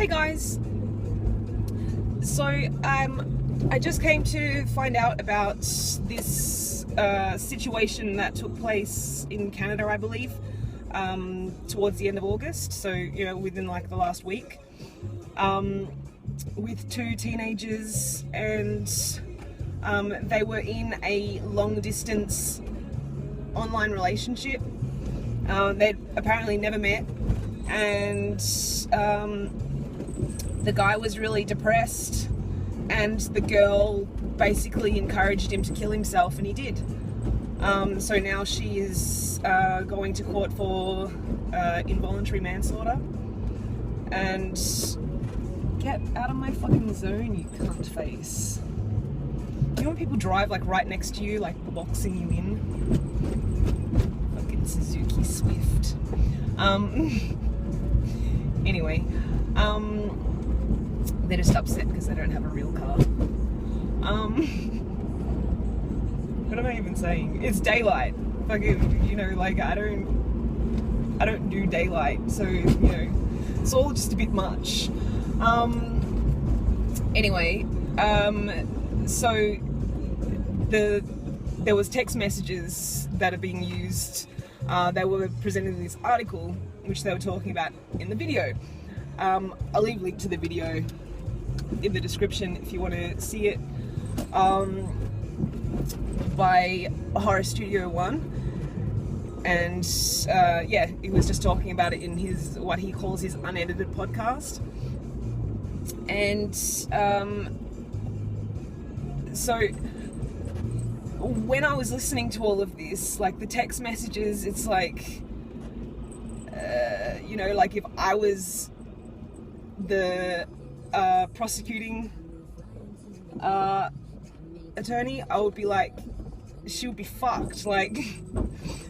Hey guys, so I just came to find out about this situation that took place in Canada, I believe, towards the end of August, so within like the last week, with two teenagers, and they were in a long distance online relationship. They'd apparently never met, and the guy was really depressed, and the girl basically encouraged him to kill himself, and he did. So now she is going to court for involuntary manslaughter. And get out of my fucking zone, you cunt face. You know when people drive like right next to you, like boxing you in? Fucking Suzuki Swift. Anyway, they're just upset because they don't have a real car. What am I even saying? It's daylight. Fucking, like I don't do daylight, so it's all just a bit much. Anyway, so there was text messages that are being used. They were presented in this article, which they were talking about in the video. I'll leave a link to the video in the description if you want to see it, by Horror Studio One. And he was just talking about it in his, what he calls his unedited podcast. And so when I was listening to all of this, like the text messages, it's like, like if I was the prosecuting attorney, I would be like, she would be fucked. Like,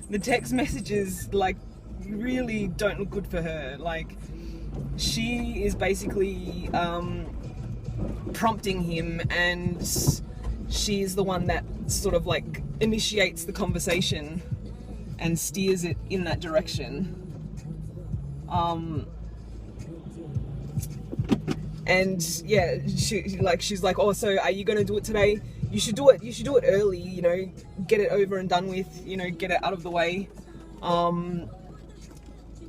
the text messages, like, really don't look good for her. Like, she is basically prompting him, and she's the one that sort of like initiates the conversation and steers it in that direction. And yeah, she's like, oh, so are you gonna do it today? You should do it early, get it over and done with, get it out of the way. And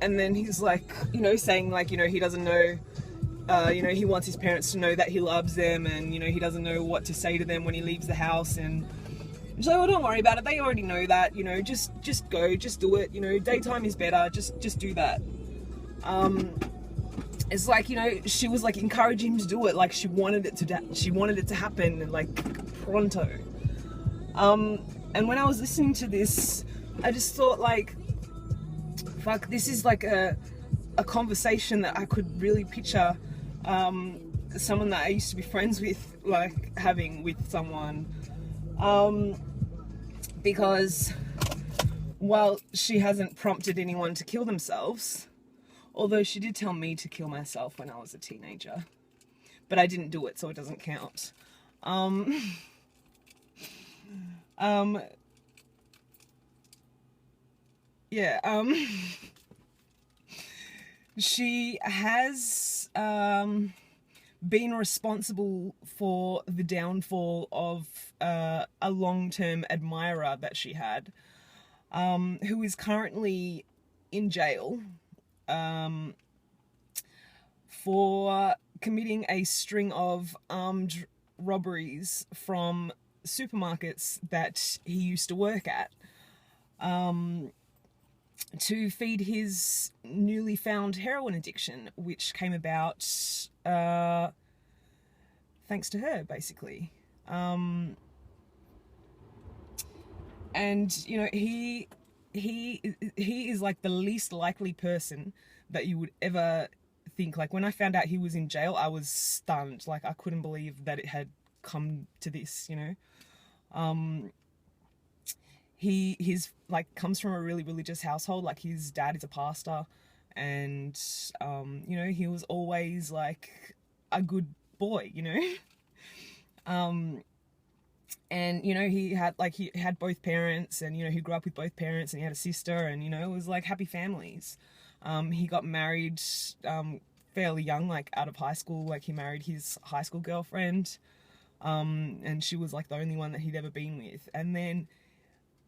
then he's like, saying like, he doesn't know, he wants his parents to know that he loves them, and he doesn't know what to say to them when he leaves the house. And she's like, oh, don't worry about it, they already know that, just go, just do it, daytime is better, just do that. It's like, she was like encouraging him to do it, like she wanted it to happen, like pronto. And when I was listening to this, I just thought, like, fuck, this is like a conversation that I could really picture someone that I used to be friends with, like, having with someone. Because while she hasn't prompted anyone to kill themselves, although she did tell me to kill myself when I was a teenager, but I didn't do it, so it doesn't count. She has been responsible for the downfall of a long-term admirer that she had, who is currently in jail for committing a string of armed robberies from supermarkets that he used to work at, to feed his newly found heroin addiction, which came about thanks to her, basically. And he is like the least likely person that you would ever think. Like, when I found out he was in jail, I was stunned. Like, I couldn't believe that it had come to this, he's like comes from a really religious household. Like, his dad is a pastor, and he was always like a good boy, and he had both parents, and he grew up with both parents, and he had a sister, and it was like happy families. He got married fairly young, like out of high school. Like he married his high school girlfriend, and she was like the only one that he'd ever been with. And then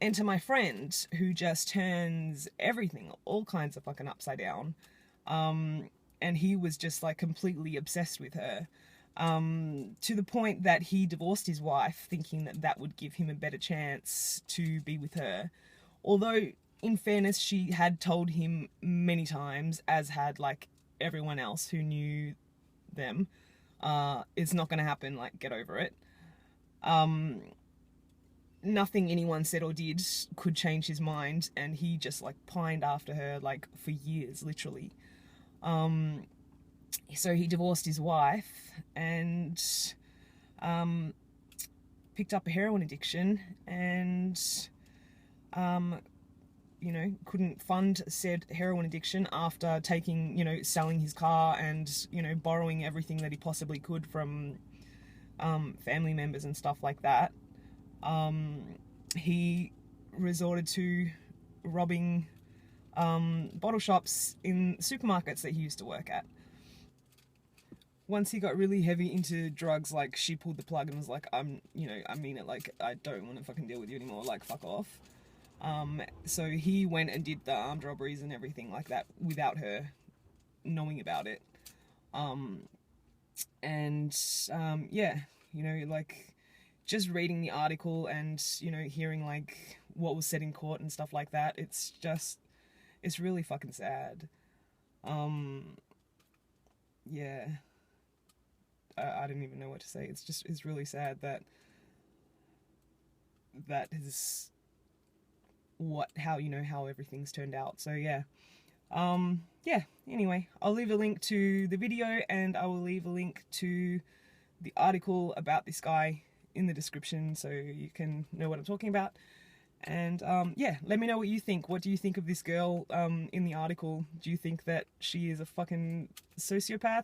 enter my friend, who just turns everything, all kinds of fucking upside down. And he was just like completely obsessed with her, to the point that he divorced his wife, thinking that that would give him a better chance to be with her. Although, in fairness, she had told him many times, as had like everyone else who knew them, it's not going to happen, like, get over it. Nothing anyone said or did could change his mind, and he just like pined after her like for years, literally. So he divorced his wife and picked up a heroin addiction, and you know, couldn't fund said heroin addiction after taking, you know, selling his car and, you know, borrowing everything that he possibly could from family members and stuff like that. He resorted to robbing bottle shops in supermarkets that he used to work at. Once he got really heavy into drugs, like, she pulled the plug and was like, you know, I mean it, like, I don't want to fucking deal with you anymore, like, fuck off. So he went and did the armed robberies and everything like that without her knowing about it. Yeah, you know, like, just reading the article and, you know, hearing, like, what was said in court and stuff like that, it's really fucking sad. Yeah. I didn't even know what to say. It's really sad that is how everything's turned out. So yeah. Yeah, anyway, I'll leave a link to the video, and I will leave a link to the article about this guy in the description so you can know what I'm talking about. And yeah, let me know what you think. What do you think of this girl in the article? Do you think that she is a fucking sociopath?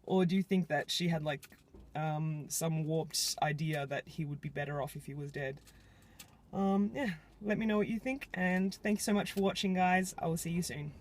Or do you think that she had like some warped idea that he would be better off if he was dead? Yeah, let me know what you think, and thank you so much for watching, guys. I will see you soon.